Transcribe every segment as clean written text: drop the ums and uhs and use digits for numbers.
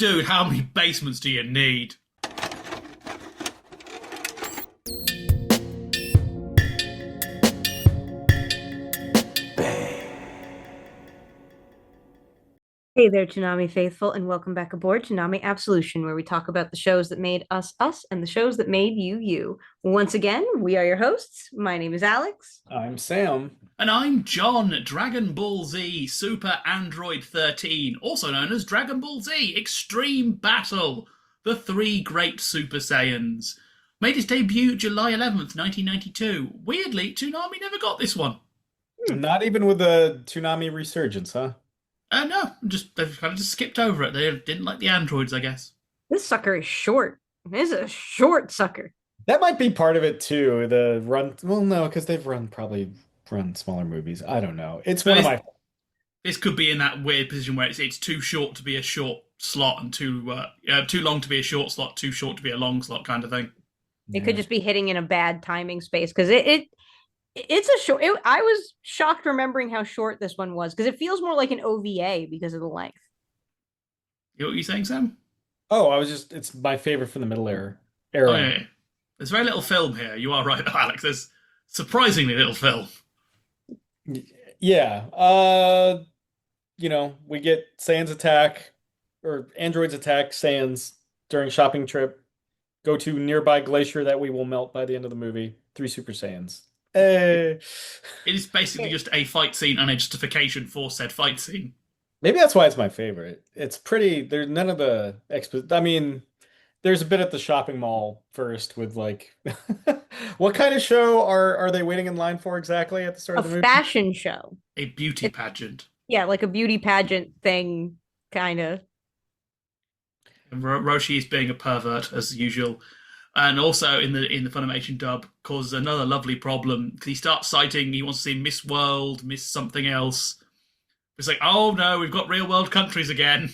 Dude, how many basements do you need? Hey there, Toonami faithful, and welcome back aboard Toonami Absolution, where we talk about the shows that made us us and the shows that made you you. Once again, we are your hosts. My name is Alyx. I'm Sam. And I'm John, Dragon Ball Z Super Android 13, also known as Dragon Ball Z Extreme Battle, the three great Super Saiyans. Made its debut July 11th, 1992. Weirdly, Toonami never got this one. Not even with the Toonami resurgence, huh? No, they've kind of just skipped over it. They didn't like the androids, I guess. This sucker is short. This is a short sucker. That might be part of it too. The run, well, no, because they've probably run smaller movies. I don't know. It's But one of this, my. this could be in that weird position where it's too short to be a short slot and too long to be a short slot, too short to be a long slot kind of thing. It Yeah. could just be hitting in a bad timing space because it's a short. I was shocked remembering how short this one was because it feels more like an OVA because of the length. You know what you're saying, Sam? Oh, it's my favorite from the middle era. Oh, Era. yeah, yeah. There's very little film here. You are right, Alex. There's surprisingly little film. Yeah. We get Saiyans attack or androids attack Saiyans during shopping trip. Go to nearby glacier that we will melt by the end of the movie. Three Super Saiyans. Hey. It is basically just a fight scene and a justification for said fight scene. Maybe that's why it's my favorite. It's pretty. There's none of the expo. I mean, there's a bit at the shopping mall first with like, what kind of show are they waiting in line for exactly at the start A of the movie? fashion show. A beauty pageant. Yeah, like a beauty pageant thing, kind of. And Roshi is being a pervert as usual, and also in the Funimation dub causes another lovely problem because he starts citing he wants to see Miss World, Miss something else. It's like, oh no, we've got real world countries again.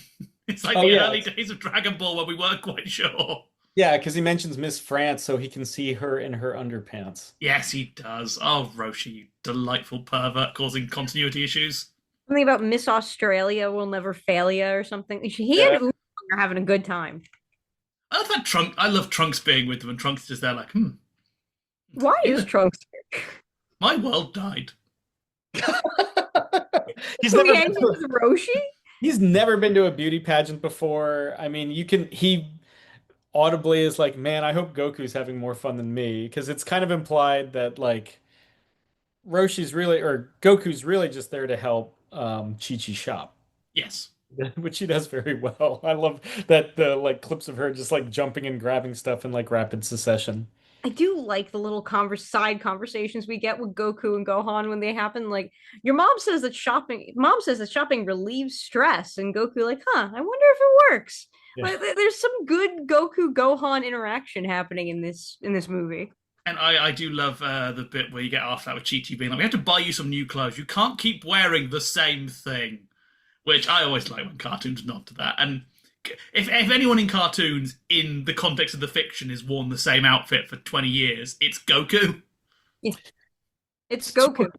It's like Oh the yeah, early days of Dragon Ball where we weren't quite sure. yeah, because he mentions Miss France so he can see her in her underpants. Yes, he does. Oh, Roshi, you delightful pervert causing continuity issues. Something about Miss Australia will never fail ya or something. He and Yeah. Oolong are having a good time. I love that Trunk. I love Trunks being with them, and Trunks is just there like, Why is yeah, Trunks my world died. He's so never he been hangs out to, with Roshi? he's never been to a beauty pageant before. I mean, he audibly is like, man, I hope Goku's having more fun than me, because it's kind of implied that like Roshi's really or Goku's really just there to help Chi-Chi shop, Yes. which he does very well. I love that the like clips of her just like jumping and grabbing stuff in like rapid succession. I do like the little side conversations we get with Goku and Gohan when they happen. Like, your mom says that shopping relieves stress, and Goku like, huh, I wonder if it works. Yeah. Like, there's some good Goku Gohan interaction happening in this movie. And I do love the bit where you get after that with Chi Chi being like, we have to buy you some new clothes. You can't keep wearing the same thing. Which I always like when cartoons nod to that. And if anyone in cartoons, in the context of the fiction, has worn the same outfit for 20 years, it's Goku. Yeah, it's To, Goku.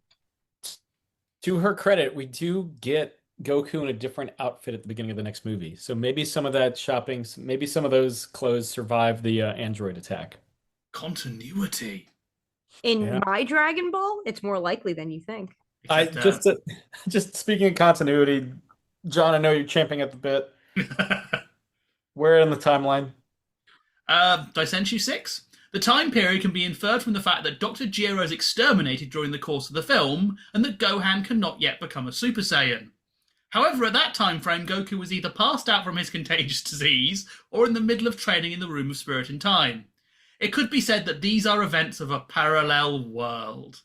to her credit, we do get Goku in a different outfit at the beginning of the next movie. So maybe some of that shopping, maybe some of those clothes survive the android attack. Continuity. In Yeah. my Dragon Ball, it's more likely than you think. I Except, just speaking of continuity, John, I know you're champing at the bit. Where in the timeline? did I send you six? The time period can be inferred from the fact that Dr. Gero is exterminated during the course of the film, and that Gohan cannot yet become a Super Saiyan. However, at that time frame, Goku was either passed out from his contagious disease or in the middle of training in the Room of Spirit and Time. It could be said that these are events of a parallel world.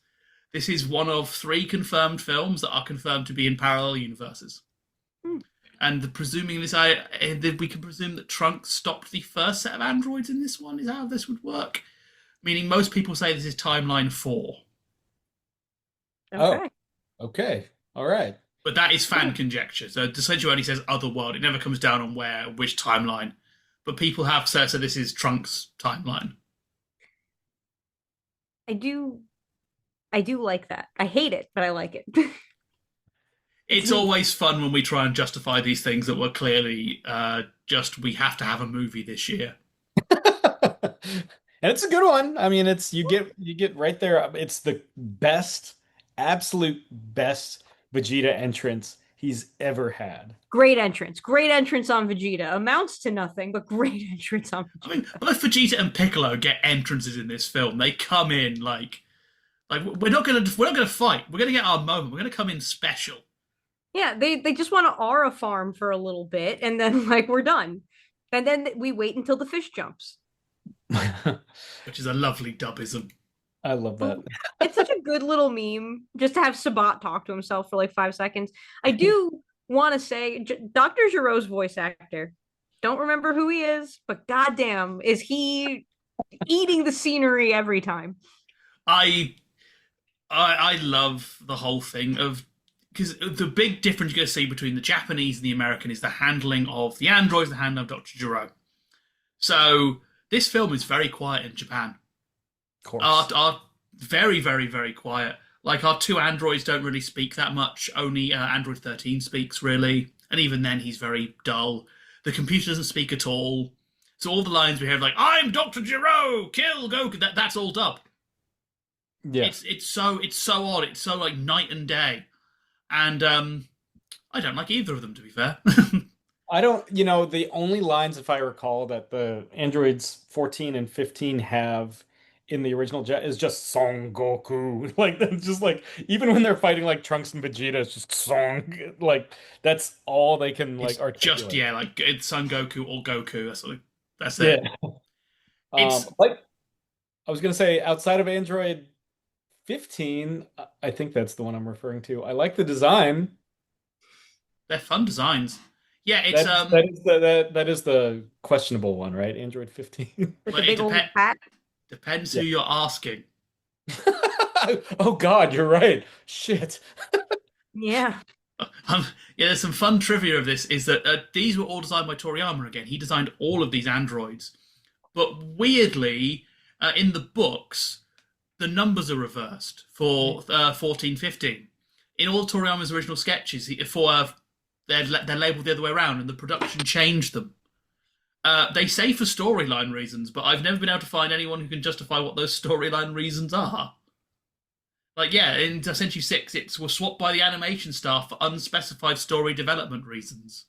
This is one of three confirmed films that are confirmed to be in parallel universes. Hmm. And presuming this, we can presume that Trunks stopped the first set of androids in this one. Is how this would work? Meaning, most people say this is timeline 4, Oh, Okay. okay. All right. but that is fan conjecture. So essentially, only says other world. It never comes down on which timeline. But people have said so. This is Trunks' timeline. I do like that. I hate it, but I like it. It's It's neat. always fun when we try and justify these things that were clearly just we have to have a movie this year. And it's a good one. I mean, it's you get right there. It's the best, absolute best Vegeta entrance he's ever had. Great entrance. Great entrance on Vegeta. Amounts to nothing, but great entrance on I mean, Vegeta. both Vegeta and Piccolo get entrances in this film. They come in like we're not gonna fight. We're gonna get our moment. We're gonna come in special, Yeah, they just want to aura farm for a little bit and then like we're done. And then we wait until the fish jumps. which is a lovely dubism. I love that. It's such a good little meme just to have Sabat talk to himself for like 5 seconds. I do want to say Dr. Giro's voice actor. Don't remember who he is, but goddamn, is he eating the scenery every time? I I love the whole thing of because the big difference you're going to see between the Japanese and the American is the handling of the androids, the handling of Dr. Gero. So this film is very quiet in Japan. Of course. Are very, very, very quiet. Like our two androids don't really speak that much. Only Android 13 speaks really, and even then he's very dull. The computer doesn't speak at all. So all the lines we have like "I'm Dr. Gero, kill Goku," that's all dub. Yeah. It's so odd. It's so like night and day, and I don't like either of them to be fair. I don't, the only lines, if I recall, that the androids 14 and 15 have in the original jet is just Son Goku. Like that's just like even when they're fighting like Trunks and Vegeta, it's just Song. Like that's all they can like It's just articulate. yeah, like it's Son Goku or Goku. That's it. Yeah. It's Like I was gonna say, outside of Android 15, I think that's the one I'm referring to. I like the design. they're fun designs. Yeah, it's That is the questionable one, right? Android 15. With the but it big old hat. depends who Yeah. you're asking. Oh God, you're right. Shit. Yeah. Yeah, there's some fun trivia of this. Is that these were all designed by Toriyama again? He designed all of these androids, but weirdly, in the books, the numbers are reversed for 14, 15. In all Toriyama's original sketches, they're labeled the other way around, and the production changed them. They say for storyline reasons, but I've never been able to find anyone who can justify what those storyline reasons are. Like, yeah, in Century 6, it was swapped by the animation staff for unspecified story development reasons.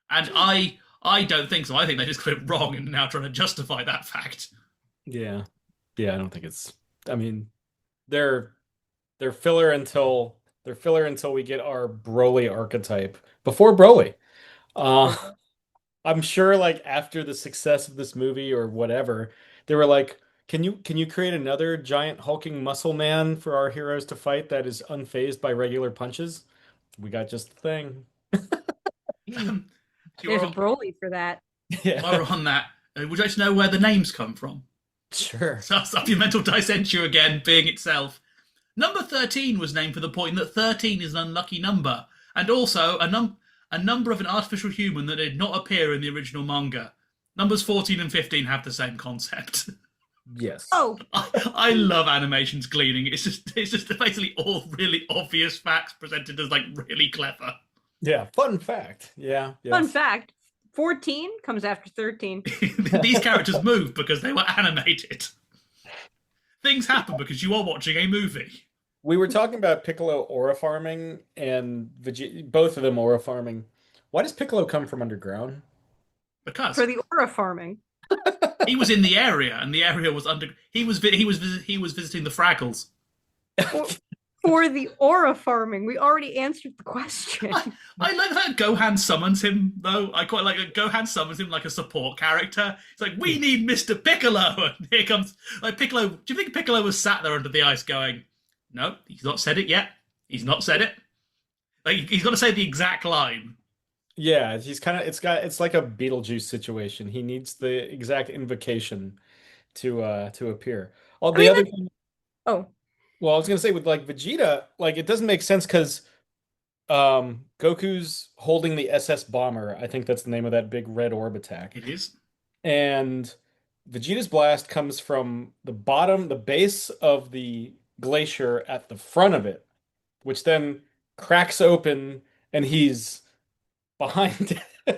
And I don't think so. I think they just got it wrong and are now trying to justify that fact. Yeah. Yeah, I don't think it's I mean, they're they're filler until we get our Broly archetype. Before Broly. Uh I'm sure like after the success of this movie or whatever, they were like, can you create another giant hulking muscle man for our heroes to fight that is unfazed by regular punches? We got just the thing. There's a You're, Broly for that. while Yeah. we're on that, would you like to know where the names come from? Sure. So supplemental Dissentio again being itself. Number 13 was named for the point that 13 is an unlucky number, and also a number of an artificial human that did not appear in the original manga. Numbers 14 and 15 have the same concept. Yes. Oh, I love animations gleaning. It's just basically all really obvious facts presented as like really clever. Yeah. Fun fact. Yeah. fun Yes. fact. 14 comes after 13. These characters move because they were animated. Things happen because you are watching a movie. We were talking about Piccolo aura farming and Vegeta, both of them aura farming. Why does Piccolo come from underground? Because For the aura farming. he was in the area, and the area was under. He was visiting the Fraggles. For, for the aura farming. We already answered the question. I like that Gohan summons him though. I quite like that Gohan summons him like a support character. It's like we need Mr. Piccolo, and here comes like Piccolo. Do you think Piccolo was sat there under the ice going, "No, he's not said it yet. He's not said it." Like he's got to say the exact line. Yeah, he's kind of it's like a Beetlejuice situation. He needs the exact invocation to appear. All I the mean, other that, thing, oh, well, I was gonna say with like Vegeta, like it doesn't make sense because Goku's holding the SS Bomber. I think that's the name of that big red orb attack. It is. And Vegeta's blast comes from the bottom, the base of the glacier at the front of it, which then cracks open and he's behind Yeah.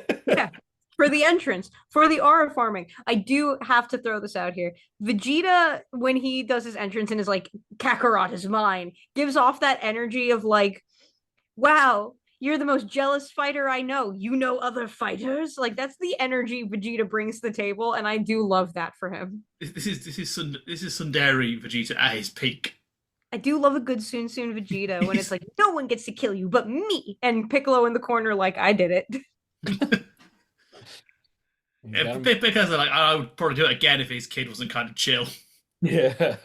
it. For the entrance, for the aura farming, I do have to throw this out here. Vegeta, when he does his entrance and is like, Kakarot is mine, gives off that energy of like, wow, you're the most jealous fighter I know. You know other fighters? Like, that's the energy Vegeta brings to the table, and I do love that for him. This is Sundari Vegeta at his peak. I do love a good Soon Soon Vegeta when it's like, no one gets to kill you but me. And Piccolo in the corner, like, I did it. Because like I would probably do it again if his kid wasn't kind of chill. Yeah.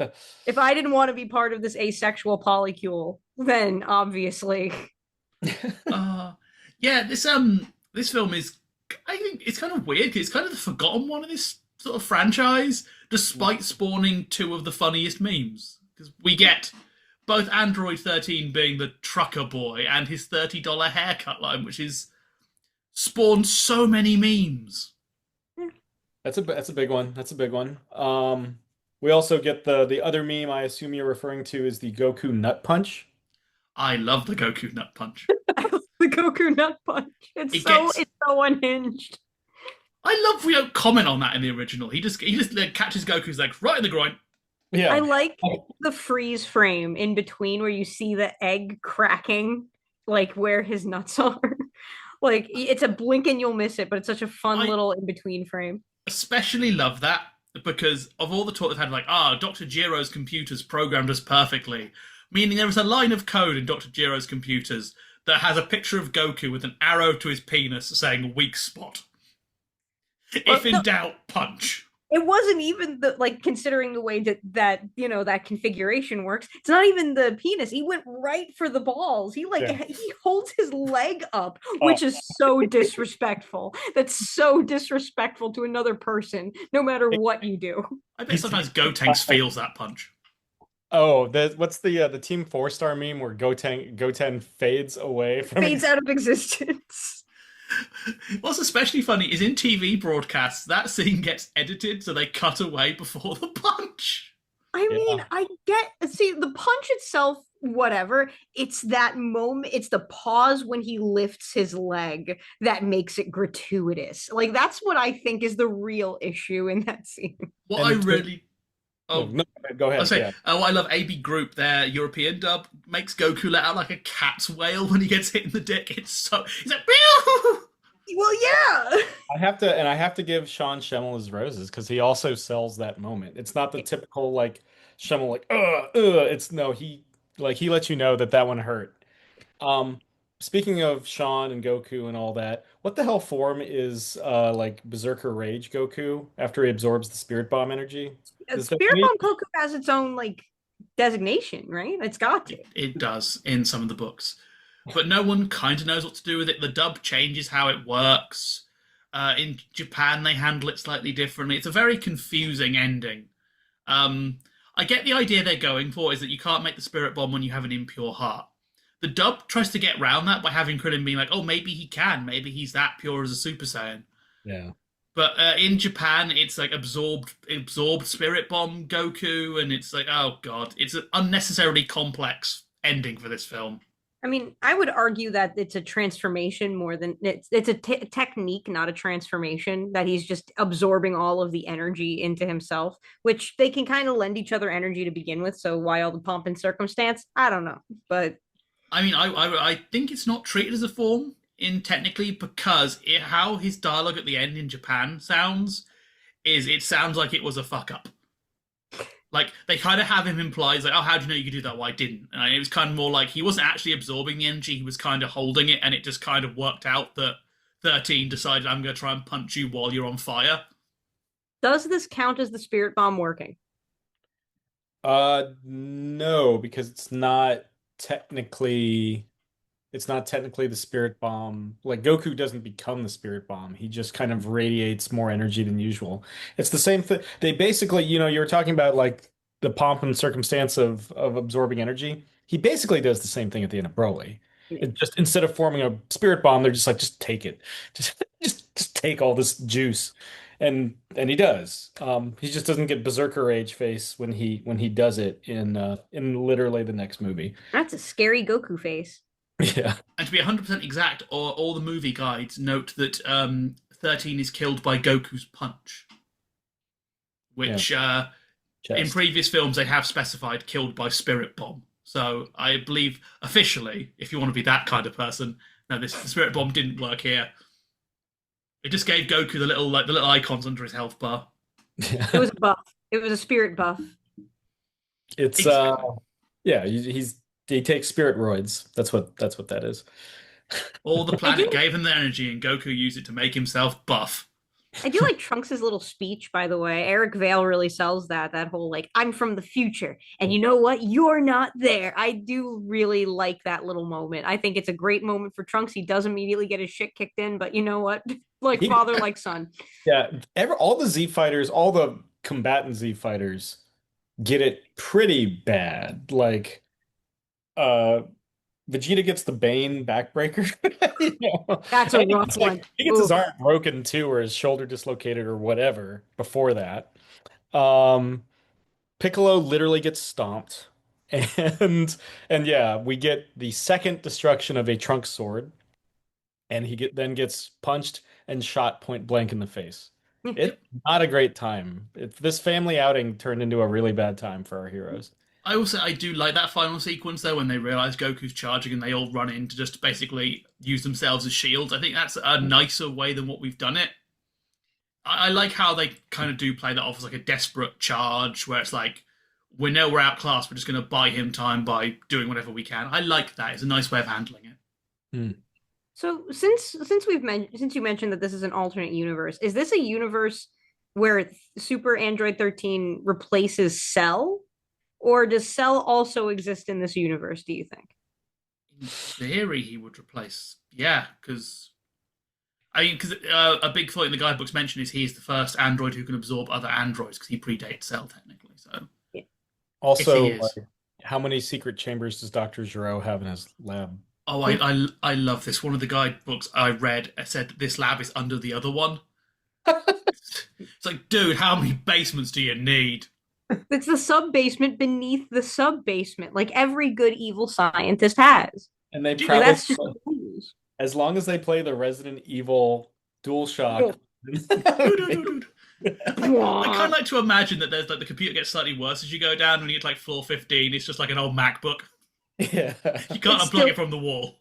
If I didn't want to be part of this asexual polycule, then obviously. Uh, yeah, this film is, I think it's kind of weird because it's kind of the forgotten one of this sort of franchise, despite spawning two of the funniest memes. Because we get both Android 13 being the trucker boy and his $30 haircut line, which is spawned so many memes. That's a big one. That's a big one. We also get the other meme I assume you're referring to is the Goku nut punch. I love the Goku nut punch. The Goku nut punch. It's so unhinged. I love we don't comment on that in the original. He just like, catches Goku's legs right in the groin. Yeah. I like the freeze frame in between where you see the egg cracking, like where his nuts are. Like it's a blink and you'll miss it, but it's such a fun little in between frame. Especially love that because of all the talk they've had, like, Dr. Gero's computers programmed us perfectly. Meaning there is a line of code in Dr. Gero's computers that has a picture of Goku with an arrow to his penis saying weak spot. If in doubt, punch. It wasn't even the like considering the way that that configuration works. It's not even the penis. He went right for the balls. He he holds his leg up, which is so disrespectful. That's so disrespectful to another person, no matter what you do. I bet sometimes Gotenks feels that punch. Oh, what's the Team 4-star meme where Goten fades away from fades out of existence. What's especially funny is in TV broadcasts, that scene gets edited so they cut away before the punch. I mean, see, the punch itself, whatever. It's that moment, it's the pause when he lifts his leg that makes it gratuitous. Like, that's what I think is the real issue in that scene. What I really... Oh, no, go ahead. What I love, AB Group, their European dub, makes Goku let out like a cat's wail when he gets hit in the dick. He's like, well, yeah. I have to give Sean Schemmel his roses because he also sells that moment. It's not the typical like Schemmel like It's no, he lets you know that one hurt. Speaking of Sean and Goku and all that, what the hell form is like Berserker Rage Goku after he absorbs the Spirit Bomb energy? Spirit Bomb Goku has its own like designation, right? It's got to. It does in some of the books, but no one kind of knows what to do with it. The dub changes how it works. In Japan, they handle it slightly differently. It's a very confusing ending. I get the idea they're going for is that you can't make the Spirit Bomb when you have an impure heart. The dub tries to get around that by having Krillin being like, oh, maybe he can. Maybe he's that pure as a Super Saiyan. Yeah. But in Japan, it's like absorbed Spirit Bomb Goku, and it's like, oh god, it's an unnecessarily complex ending for this film. I mean, I would argue that it's a transformation more than it's a technique, not a transformation. That he's just absorbing all of the energy into himself, which they can kind of lend each other energy to begin with. So why all the pomp and circumstance? I don't know, but I mean, I think it's not treated as a form in technically because how his dialogue at the end in Japan sounds is it sounds like it was a fuck up. Like they kind of have him imply, like, oh, how do you know you could do that? Well, I didn't. And it was kind of more like he wasn't actually absorbing the energy; he was kind of holding it, and it just kind of worked out that 13 decided, I'm going to try and punch you while you're on fire. Does this count as the Spirit Bomb working? No, because it's not technically the Spirit Bomb. Like Goku doesn't become the Spirit Bomb. He just kind of radiates more energy than usual. It's the same thing. They basically, you were talking about like the pomp and circumstance of absorbing energy. He basically does the same thing at the end of Broly. It just instead of forming a Spirit Bomb, they're just like, just take it. Just take all this juice. And he does. He just doesn't get Berserker Rage face when he does it in literally the next movie. That's a scary Goku face. Yeah. And to be 100% exact, all the movie guides note that 13 is killed by Goku's punch, Yeah. which in Chest. previous films they have specified killed by Spirit Bomb. So I believe officially, if you want to be that kind of person, no, this the Spirit Bomb didn't work here. It just gave Goku the little icons under his health bar. It Yeah. was a buff. It was a spirit buff. It's Exactly. yeah, he takes spirit roids. That's what that is. All the I planet do gave him the energy, and Goku used it to make himself buff. I do like Trunks' little speech, by the way. Eric Vale really sells that whole like I'm from the future, and you know what? You're not there. I do really like that little moment. I think it's a great moment for Trunks. He does immediately get his shit kicked in, but you know what? Like He, father, like son. yeah, all the Z fighters, all the combatant Z fighters get it pretty bad. Like uh Vegeta gets the Bane backbreaker. You know? That's a rough one. He gets his Oof. arm broken too, or his shoulder dislocated or whatever before that. Um Piccolo literally gets stomped. And yeah, we get the second destruction of a trunk sword, and then gets punched and shot point blank in the face. It's Yep. not a great time. This family outing turned into a really bad time for our heroes. I do like that final sequence though when they realize Goku's charging and they all run in to just basically use themselves as shields. I think that's a nicer way than what we've done it. I like how they kind of do play that off as like a desperate charge where it's like we know we're outclassed, we're just going to buy him time by doing whatever we can. I like that. It's a nice way of handling it. Hmm. So since you mentioned that this is an alternate universe, is this a universe where Super Android 13 replaces Cell, or does Cell also exist in this universe? Do you think? In theory, he would replace, yeah, because because a big thought in the guidebooks mention is he's the first android who can absorb other androids because he predates Cell technically. So Yeah. if he Also, is, like, how many secret chambers does Dr. Gero have in his lab? oh, I love this. One of the guidebooks I read said that this lab is under the other one. It's like, dude, how many basements do you need? It's the sub basement beneath the sub basement, like every good evil scientist has. And they Do Like probably, that's just the rules. as long as they play the Resident Evil DualShock. I kind of like to imagine that there's like the computer gets slightly worse as you go down. When you get to like floor 15, it's just like an old MacBook. Yeah. You can't It's unplug still, it from the wall.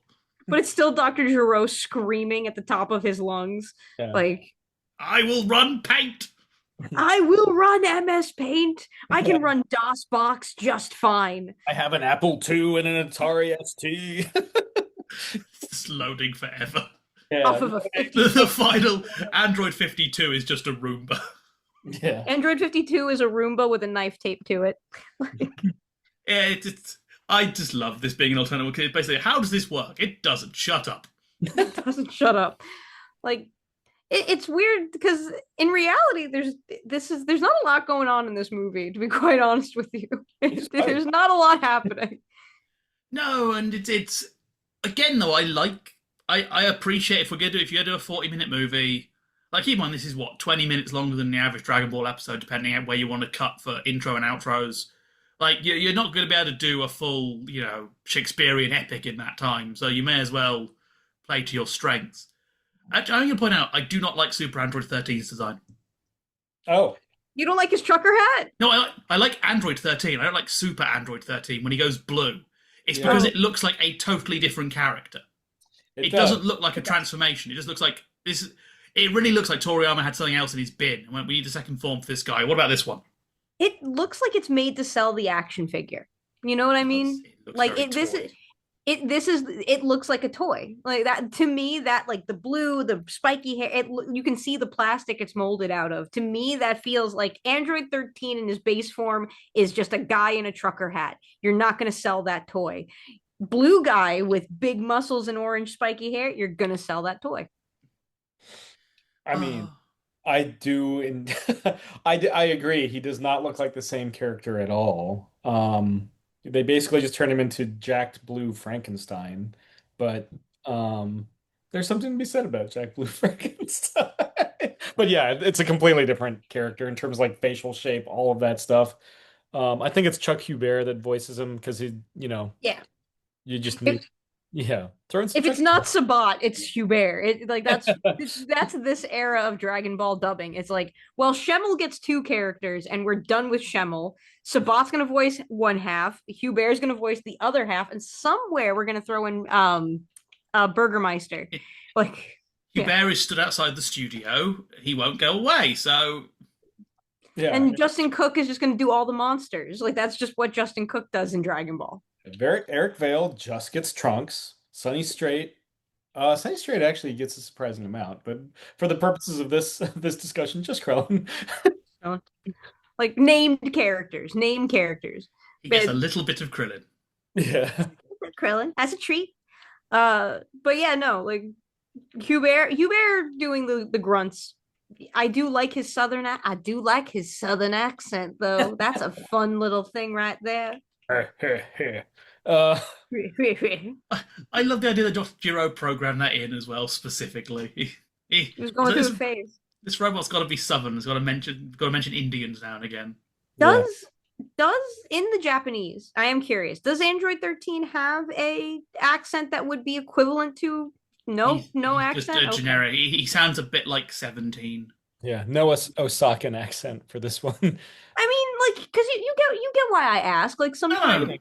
but it's still Dr. Gero screaming at the top of his lungs, Yeah. like, I will run paint. I will run MS Paint. I can run DOSBox just fine. I have an Apple II and an Atari ST. It's loading forever. Off Yeah. of a The 56. final Android 52 is just a Roomba. Yeah. Android 52 is a Roomba with a knife taped to it. Yeah, I just love this being an alternative. Because basically, how does this work? It doesn't. Shut up. It doesn't shut up. Like it's weird because in reality, there's not a lot going on in this movie. To be quite honest with you, there's not a lot happening. No, and it's again though. I appreciate if you're gonna do a 40-minute movie. Like, keep in mind, this is what 20 minutes longer than the average Dragon Ball episode, depending on where you want to cut for intro and outros. Like, you're not going to be able to do a full, Shakespearean epic in that time. So you may as well play to your strengths. Actually, I'm going to point out, I do not like Super Android 13's design. Oh, You don't like his trucker hat? No, I like Android 13. I don't like Super Android 13 when he goes blue. It's yeah. because Oh. it looks like a totally different character. It does. doesn't look like a transformation. It just looks like this. It really looks like Toriyama had something else in his bin and went, "We need a second form for this guy. What about this one?" It looks like it's made to sell the action figure. You know what I mean? It looks Like very it this toy. is it looks like a toy. Like that to me, that like the blue, the spiky hair, you can see the plastic it's molded out of. To me, that feels like Android 13 in his base form is just a guy in a trucker hat. You're not going to sell that toy. Blue guy with big muscles and orange spiky hair, you're going to sell that toy. I mean, I do, and I agree. He does not look like the same character at all. They basically just turned him into jacked blue Frankenstein, but there's something to be said about Jack Blue Frankenstein. But yeah, it's a completely different character in terms of like facial shape, all of that stuff. I think it's Chuck Huber that voices him because he, Yeah. you just It, need. Yeah. Throw in some If it's fish. not Sabat, it's Hubert. That's this era of Dragon Ball dubbing. It's like, well, Shemmel gets two characters, and we're done with Shemmel. Sabat's gonna voice one half, Hubert's gonna voice the other half, and somewhere we're gonna throw in Burgermeister. Like, yeah. Hubert is stood outside the studio. He won't go away. So Yeah. And Justin Cook is just gonna do all the monsters. Like that's just what Justin Cook does in Dragon Ball. Eric Vale just gets Trunks. Sunny Straight actually gets a surprising amount, but for the purposes of this discussion, just Krillin. So, like named characters, name characters. he gets a But little bit of Krillin. Yeah. Krillin as a treat. But yeah, no, like Hubert doing the grunts. I do like his I do like his southern accent though. That's a fun little thing right there. Uh, I love the idea that Dr. Gero programmed that in as well, specifically. He was going through this, a phase. this robot's got to be southern. It's got to mention Indians now and again. yeah. Does in the Japanese, I am curious, does Android 13 have a accent that would be equivalent to no He's accent? just a Okay. generic. He sounds a bit like 17. Yeah. No Osakan accent for this one. I mean, like, because you get why I ask. Like sometimes, No.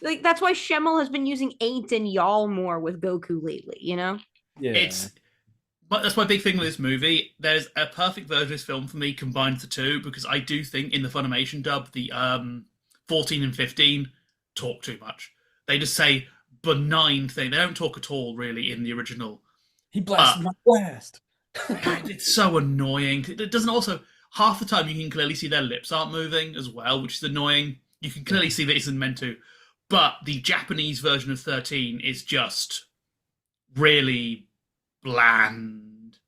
like that's why Shemmel has been using ain't and y'all more with Goku lately. You know, Yeah. But that's my big thing with this movie. There's a perfect version of this film for me combined the two because I do think in the Funimation dub, the 14 and 15 talk too much. They just say benign thing. They don't talk at all really in the original. He blasted my blast. God, it's so annoying. It doesn't also half the time you can clearly see their lips aren't moving as well, which is annoying. You can clearly see that it isn't meant to. But the Japanese version of 13 is just really bland.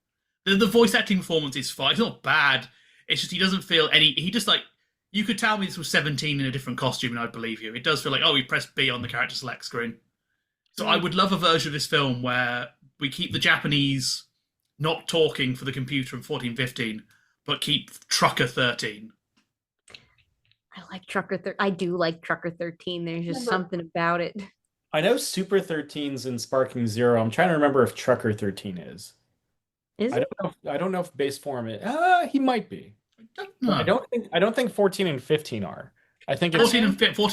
The voice acting performance is fine. It's not bad. It's just he doesn't feel any. He just like you could tell me this was 17 in a different costume, and I'd believe you. It does feel like he pressed B on the character select screen. So I would love a version of this film where we keep the Japanese not talking for the computer in 14, 15, but keep Trucker 13. I like I do like Trucker 13. There's just something about it. I know Super 13's in Sparking Zero. I'm trying to remember if Trucker 13 is. Is it? I don't know if base form is. He might be. No. I don't think 14 and 15 are. I think it's 14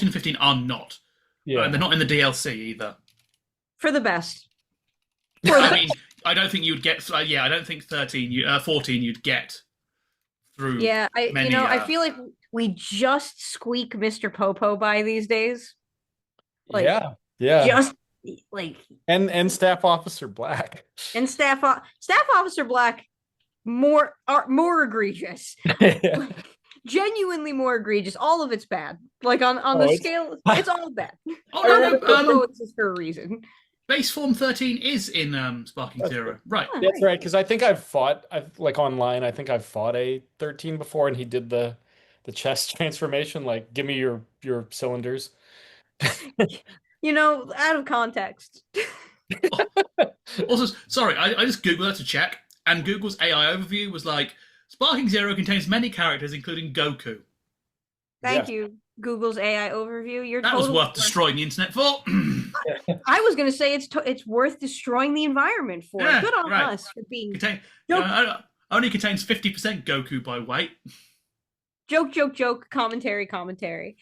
and 15 are not. yeah. And they're not in the DLC either. For the best. I mean, I don't think you'd get. I don't think 14 you'd get through. Yeah, many, I feel like we just squeak Mr. Popo by these days. Like, yeah. Just like And Staff Officer Black. and Staff Officer Black more egregious. Yeah. Genuinely more egregious. All of it's bad. Like on the scale, it's all bad. Oh no, Popo exists for a reason. Base Form 13 is in Sparking Zero, right? Oh, That's right, because I think I've like online, I think I've fought a 13 before, and he did the chest transformation, like, give me your cylinders. Out of context. Also, sorry, I just Googled that to check, and Google's AI overview was like, Sparking Zero contains many characters, including Goku. Thank you, Google's AI overview. That was worth destroying the internet for. I was going to say it's worth destroying the environment for. Yeah, Good on right. us for being Only contains 50% Goku by weight. joke, commentary.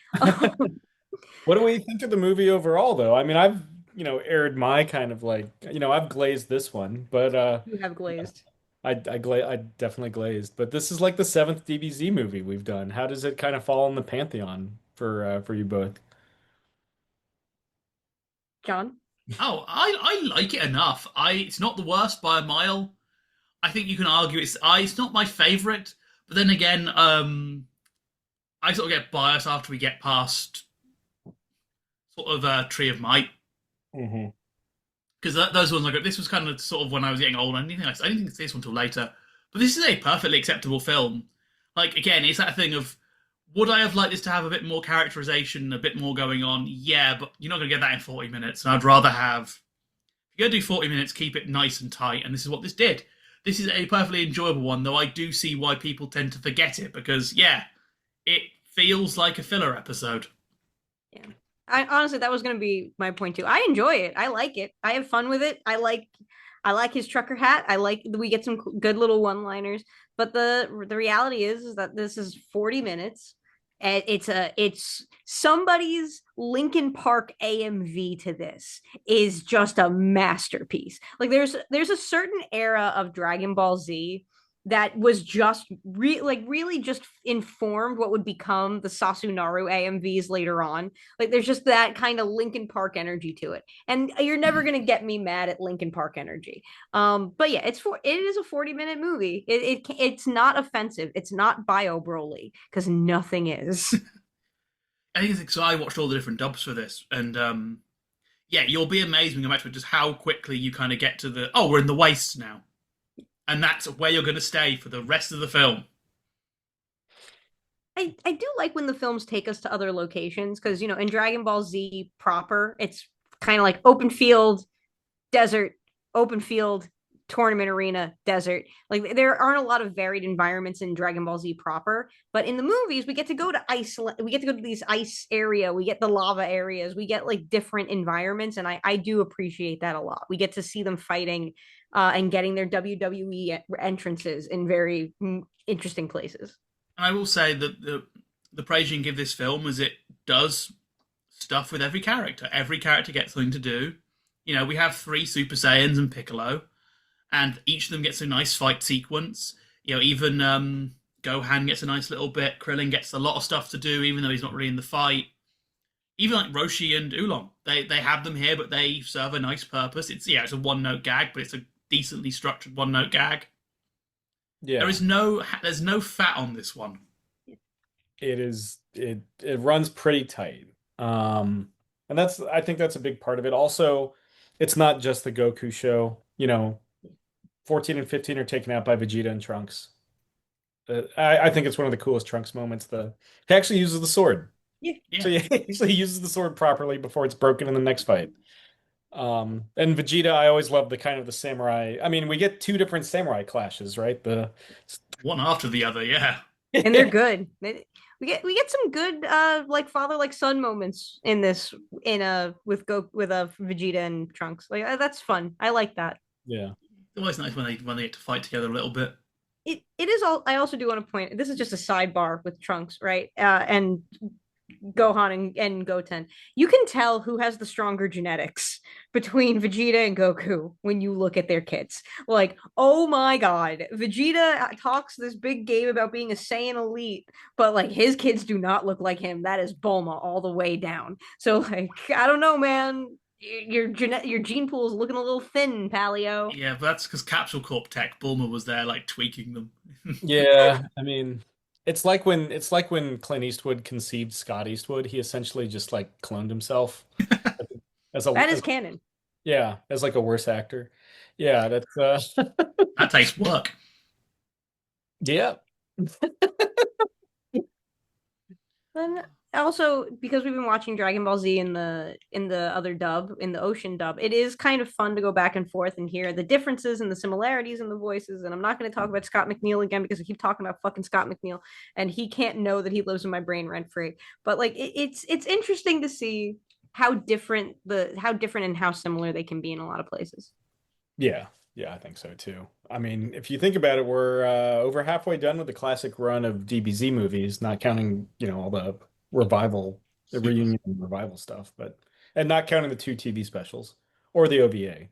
What do we think of the movie overall, though? I mean, I've aired my kind of like I've glazed this one, but You have glazed. I definitely glazed. But this is like the seventh DBZ movie we've done. How does it kind of fall in the pantheon for you both? John? Oh, I like it enough. It's not the worst by a mile. I think you can argue it's not my favorite, but then again, I sort of get biased after we get past sort of Tree of Might. Mm-hmm. Because those ones, like this was kind of sort of when I was getting older. I didn't think this one until later. But this is a perfectly acceptable film. Like again, it's that thing of would I have liked this to have a bit more characterization, a bit more going on? Yeah, but you're not going to get that in 40 minutes. And I'd rather have if you're going to do 40 minutes, keep it nice and tight. And this is what this did. This is a perfectly enjoyable one, though I do see why people tend to forget it because it feels like a filler episode. Yeah. I honestly, that was going to be my point too. I enjoy it. I like it. I have fun with it. I like his trucker hat. I like we get some good little one-liners. But the reality is that this is 40 minutes, and it's somebody's Linkin Park AMV to this is just a masterpiece. Like there's a certain era of Dragon Ball Z that was just really just informed what would become the Sasunaru AMVs later on. Like there's just that kind of Linkin Park energy to it. And you're never gonna get me mad at Linkin Park energy. But yeah, it is a 40-minute movie. It's not offensive. It's not bio Broly, because nothing is. I think so. I watched all the different dubs for this, and yeah, you'll be amazed when you go back to it, just how quickly you kind of get to the we're in the waste now, and that's where you're going to stay for the rest of the film. I do like when the films take us to other locations, because in Dragon Ball Z proper, it's kind of like open field, desert, open field, tournament arena, desert. Like there aren't a lot of varied environments in Dragon Ball Z proper, but in the movies we get to go to Iceland, we get to go to these ice area, we get the lava areas, we get like different environments, and I do appreciate that a lot. We get to see them fighting and getting their WWE entrances in very interesting places. And I will say that the praise you can give this film is it does stuff with every character. Every character gets something to do. We have three Super Saiyans and Piccolo, and each of them gets a nice fight sequence. Even Gohan gets a nice little bit. Krillin gets a lot of stuff to do, even though he's not really in the fight. Even like Roshi and Oolong, they have them here, but they serve a nice purpose. It's a one note gag, but it's a decently structured one note gag. Yeah. There's no fat on this one. It runs pretty tight. And I think that's a big part of it. Also, it's not just the Goku show. 14 and 15 are taken out by Vegeta and Trunks. I think it's one of the coolest Trunks moments. He actually uses the sword. Yeah. So he actually uses the sword properly before it's broken in the next fight. And Vegeta, I always love the kind of the samurai. I mean, we get two different samurai clashes, right? One after the other, yeah. And they're good. We get some good like father like son moments in this with Vegeta and Trunks. Like that's fun. I like that. Yeah. It's always nice when they get to fight together a little bit. It is all. I also do want to point. This is just a sidebar with Trunks, right? And Gohan and Goten. You can tell who has the stronger genetics between Vegeta and Goku when you look at their kids. Like, oh my god, Vegeta talks this big game about being a Saiyan elite, but like his kids do not look like him. That is Bulma all the way down. So like, I don't know, man. Your gene pool is looking a little thin, Paleo. Yeah, but that's because Capsule Corp Tech Bulma was there, like tweaking them. Yeah, I mean, it's like when Clint Eastwood conceived Scott Eastwood. He essentially just like cloned himself That is as canon. yeah, as like a worse actor. Yeah, that's That takes work. yeah. Then also, because we've been watching Dragon Ball Z in the other dub, in the Ocean dub, it is kind of fun to go back and forth and hear the differences and the similarities in the voices. And I'm not going to talk about Scott McNeil again, because I keep talking about fucking Scott McNeil, and he can't know that he lives in my brain rent free. But like, it's interesting to see how different and how similar they can be in a lot of places. Yeah. Yeah, I think so too. I mean, if you think about it, we're over halfway done with the classic run of DBZ movies, not counting, all the reunion and revival stuff, and not counting the two TV specials or the OVA.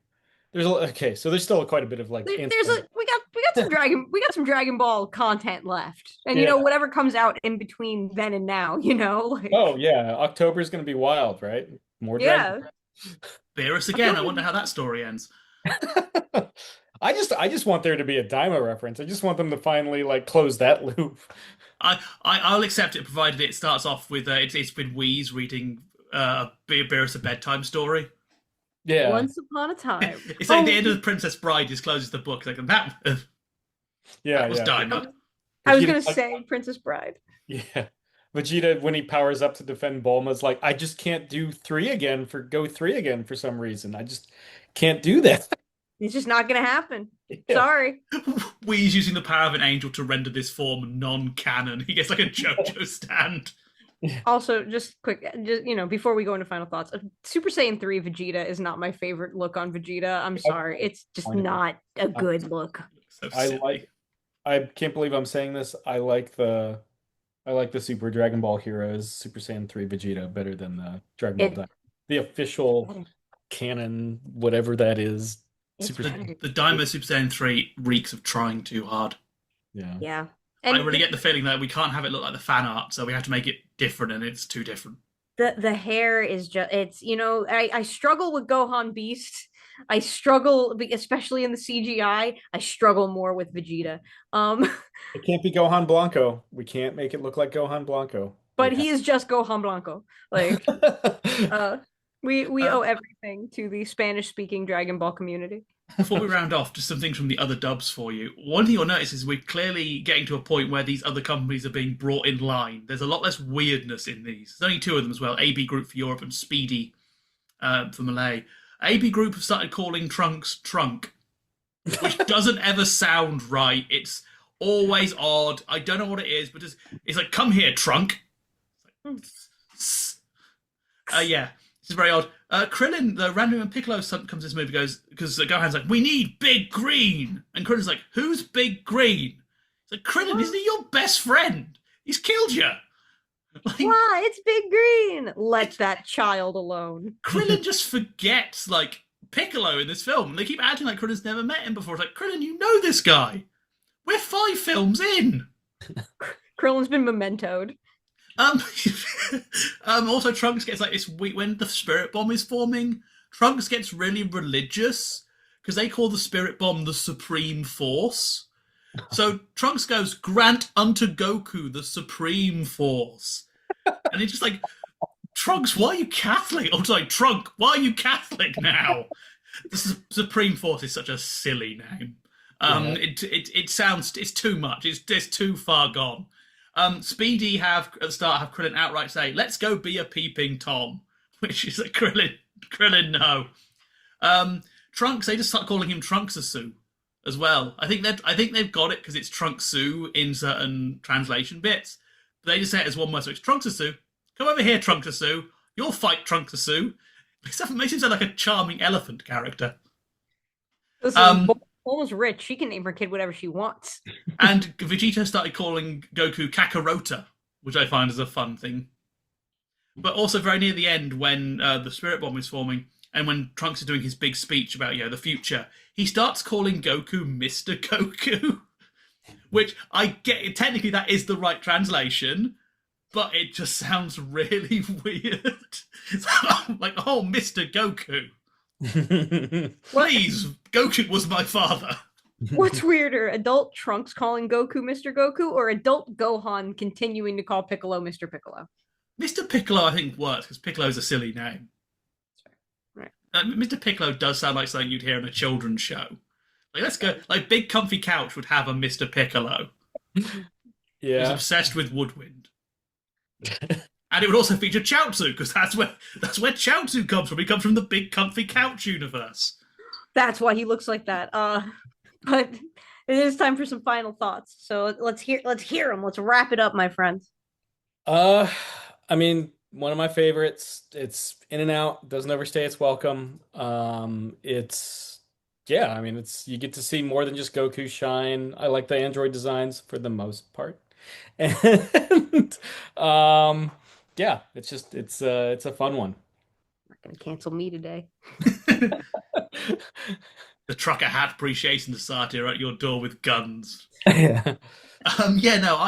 So there's still quite a bit of like There's a we got some Dragon Ball content left, and Yeah. whatever comes out in between then and now, like Oh yeah, October is going to be wild, right? More yeah. Dragon. Beerus again. I wonder how that story ends. I just want there to be a Daima reference. I just want them to finally like close that loop. I'll accept it, provided it starts off with it's been Wheeze reading Beerus a bedtime story. Yeah. Once upon a time. It's like the end of Princess Bride discloses the book. Like that. Yeah, That was yeah. Daima. I was Vegeta, gonna like, say Princess Bride. yeah. Vegeta, when he powers up to defend Bulma's like, I just can't do go three again for some reason. I just can't do that. It's just not gonna happen. Yeah. Sorry. Wheeze using the power of an angel to render this form non-canon. He gets like a JoJo stand. Also, just quick, just before we go into final thoughts, Super Saiyan 3 Vegeta is not my favorite look on Vegeta. I'm sorry. It's just Point of view. not a good look. So I silly. like I can't believe I'm saying this. I like the Super Dragon Ball Heroes Super Saiyan 3 Vegeta better than the Dragon Ball It Daima. The official better. canon, whatever that is, It's Super The Saiyan. better. the Daima Super Saiyan 3 reeks of trying too hard. Yeah. Yeah. I And really get the feeling that we can't have it look like the fan art, so we have to make it different, and it's too different. the hair is just it's I struggle with Gohan Beast. I struggle especially in the CGI. I struggle more with Vegeta. Um It can't be Gohan Blanco. We can't make it look like Gohan Blanco. but he is just Gohan Blanco. Like uh we Uh, owe everything to the Spanish speaking Dragon Ball community. Before we round off, just some things from the other dubs for you. One thing you'll notice is we're clearly getting to a point where these other companies are being brought in line. There's a lot less weirdness in these. There's only two of them as well: AB Group for Europe and Speedy for Malay. AB Group have started calling Trunks Trunk, which doesn't ever sound right. It's always odd. I don't know what it is, but it's like, come here, Trunk. Yeah, this is very odd. Krillin, the random and Piccolo comes to this movie goes because Gohan's like, we need Big Green, and Krillin's like, who's Big Green? It's like, Krillin, isn't he your best friend? He's killed you. Like, Why? It's Big Green. Let that child alone. Krillin just forgets like Piccolo in this film. And they keep acting like Krillin's never met him before. It's like, Krillin, you know this guy. We're 5 films in. Krillin's been mementoed. Um, also Trunks gets like this when the spirit bomb is forming. Trunks gets really religious because they call the spirit bomb the supreme force. So Trunks goes, "Grant unto Goku the supreme force," and it's just like, Trunks, why are you Catholic? Oh, sorry, Trunk, why are you Catholic now? The supreme force is such a silly name. Yeah. It sounds it's too much. It's too far gone. Speedy have at the start have Krillin outright say, "Let's go be a peeping Tom," which is a Krillin no. Trunks they just start calling him Trunksasu as well. I think they've got it because it's Trunksu in certain translation bits. But they just say it as one word, so it's Trunksasu. Come over here, Trunksasu. You'll fight Trunksasu. It makes him sound like a charming elephant character. Listen, Um, Bulma's rich. She can name her kid whatever she wants. and Vegeta started calling Goku Kakarota, which I find is a fun thing. But also very near the end, when the Spirit Bomb is forming, and when Trunks is doing his big speech about the future, he starts calling Goku Mr. Goku, which I get. Technically, that is the right translation, but it just sounds really weird. Like, oh, Mr. Goku, please, Goku was my father. What's weirder, adult Trunks calling Goku Mr. Goku or adult Gohan continuing to call Piccolo Mr. Piccolo? Mr. Piccolo, I think, works because Piccolo is a silly name. Right. Mr. Piccolo does sound like something you'd hear in a children's show. Like, let's go. Like, Big Comfy Couch would have a Mr. Piccolo who's Yeah. obsessed with woodwind. And it would also feature Chaozu because that's where Chaozu comes from. He comes from the Big Comfy Couch universe. That's why he looks like that. But it is time for some final thoughts. So let's hear them. Let's wrap it up, my friends. Uh, I mean, one of my favorites. It's in and out, doesn't overstay its welcome. It's yeah, I mean, it's you get to see more than just Goku shine. I like the android designs for the most part. And yeah, it's a fun one. Not gonna cancel me today. The Trucker Hat Appreciation Society are at your door with guns. Yeah.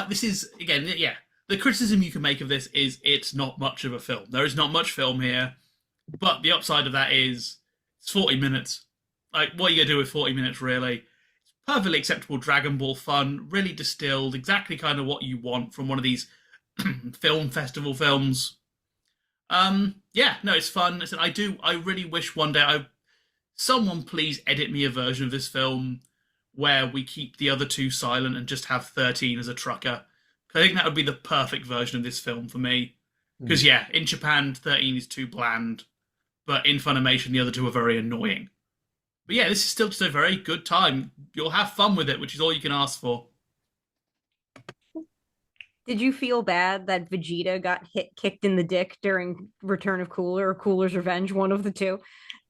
This is again, yeah. The criticism you can make of this is it's not much of a film. There is not much film here, but the upside of that is it's 40 minutes. Like, what are you gonna do with 40 minutes, really? It's perfectly acceptable Dragon Ball fun, really distilled, exactly kind of what you want from one of these film festival films. It's fun. I really wish one day someone please edit me a version of this film where we keep the other two silent and just have 13 as a trucker. I think that would be the perfect version of this film for me. Because, in Japan, 13 is too bland, but in Funimation, the other two are very annoying. But yeah, this is still just a very good time. You'll have fun with it, which is all you can ask for. Did you feel bad that Vegeta got kicked in the dick during Return of Cooler or Cooler's Revenge, one of the two?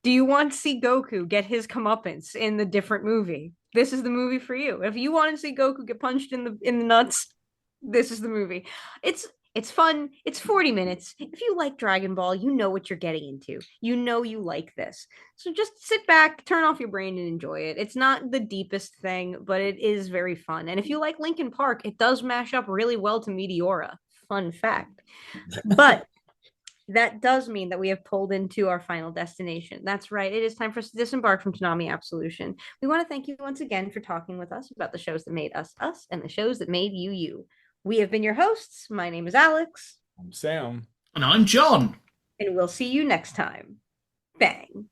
Do you want to see Goku get his comeuppance in the different movie? This is the movie for you. If you want to see Goku get punched in the nuts, this is the movie. It's fun. It's 40 minutes. If you like Dragon Ball, you know what you're getting into. You know you like this. So just sit back, turn off your brain and enjoy it. It's not the deepest thing, but it is very fun. And if you like Linkin Park, it does mash up really well to Meteora. Fun fact. But that does mean that we have pulled into our final destination. That's right. It is time for us to disembark from Toonami Absolution. We want to thank you once again for talking with us about the shows that made us us and the shows that made you you. We have been your hosts. My name is Alyx. I'm Sam. And I'm John. And we'll see you next time. Bang.